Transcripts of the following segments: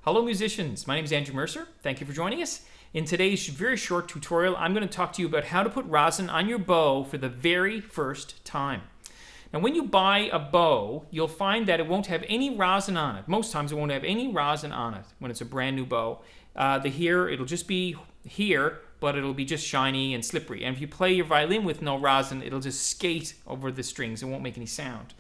Hello musicians, my name is Andrew Mercer. Thank you for joining us. In today's very short tutorial, I'm going to talk to you about how to put rosin on your bow for the very first time. Now when you buy a bow, you'll find that it won't have any rosin on it. Most times it won't have any rosin on it when it's a brand new bow. It'll just be here, but it'll be just shiny and slippery. And if you play your violin with no rosin, it'll just skate over the strings. It won't make any sound.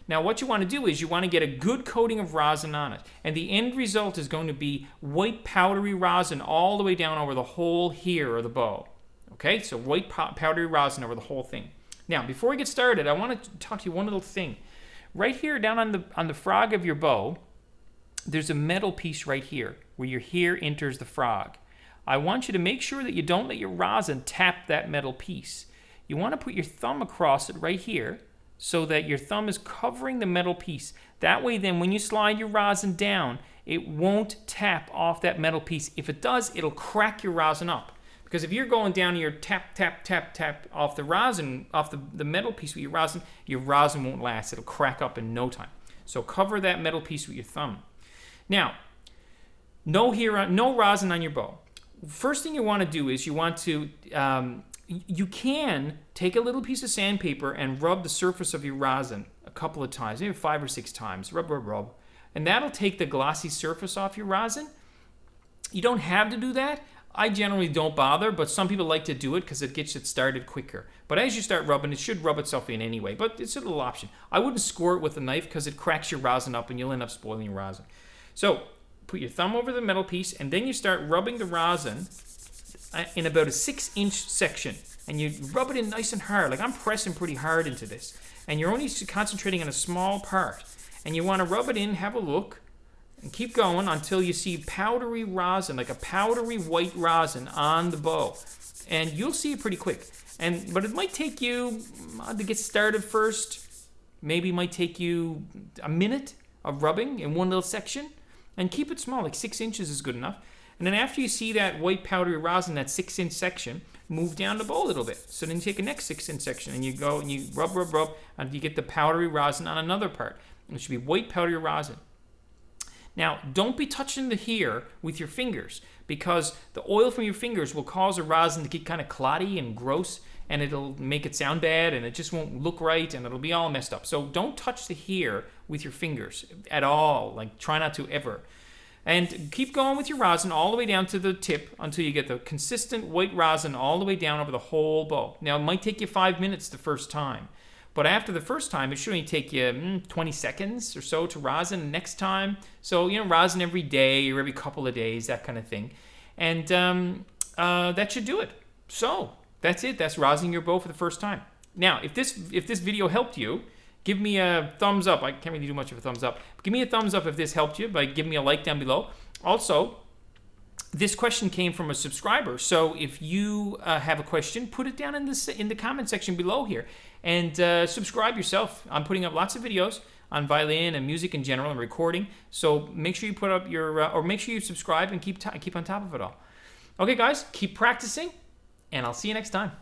Now what you want to do is you want to get a good coating of rosin on it. And the end result is going to be white powdery rosin all the way down over the whole here of the bow. Okay, so white powdery rosin over the whole thing. Now before we get started, I want to talk to you one little thing. Right here down on the frog of your bow, there's a metal piece right here where your hair enters the frog. I want you to make sure that you don't let your rosin tap that metal piece. You want to put your thumb across it right here so that your thumb is covering the metal piece. That way then when you slide your rosin down, it won't tap off that metal piece. If it does, it'll crack your rosin up. Because if you're going down here tap, tap, tap, tap off the rosin, off the metal piece with your rosin won't last. It'll crack up in no time. So cover that metal piece with your thumb. Now, no rosin on your bow. First thing you want to do is you want to, you can take a little piece of sandpaper and rub the surface of your rosin a couple of times, maybe 5 or 6 times, rub, rub, rub. And that'll take the glossy surface off your rosin. You don't have to do that. I generally don't bother, but some people like to do it because it gets it started quicker. But as you start rubbing, it should rub itself in anyway, but it's a little option. I wouldn't score it with a knife because it cracks your rosin up and you'll end up spoiling your rosin. So put your thumb over the metal piece and then you start rubbing the rosin in about a 6-inch section. And you rub it in nice and hard, like I'm pressing pretty hard into this. And you're only concentrating on a small part. And you want to rub it in, have a look, and keep going until you see powdery rosin, like a powdery white rosin on the bow. And you'll see it pretty quick. But it might take you to get started first. Maybe it might take you a minute of rubbing in one little section. And keep it small, like 6 inches is good enough. And then after you see that white powdery rosin, that 6-inch section, move down the bow a little bit. So then you take the next 6-inch section and you go and you rub, rub, rub, and you get the powdery rosin on another part. And it should be white powdery rosin. Now, don't be touching the hair with your fingers because the oil from your fingers will cause the rosin to get kind of clotty and gross, and it'll make it sound bad, and it just won't look right, and it'll be all messed up. So don't touch the hair with your fingers at all. Like, try not to ever. And keep going with your rosin all the way down to the tip until you get the consistent white rosin all the way down over the whole bow. Now, it might take you 5 minutes the first time. But after the first time, it should only take you 20 seconds or so to rosin next time. So, rosin every day or every couple of days, that kind of thing. And that should do it. So, that's it. That's rosining your bow for the first time. Now, if this video helped you, give me a thumbs up. I can't really do much of a thumbs up. But give me a thumbs up if this helped you by giving me a like down below. Also, this question came from a subscriber. So if you have a question, put it down in the comment section below here. And subscribe yourself. I'm putting up lots of videos on violin and music in general and recording. So make sure you put up or make sure you subscribe and keep on top of it all. Okay, guys, keep practicing, and I'll see you next time.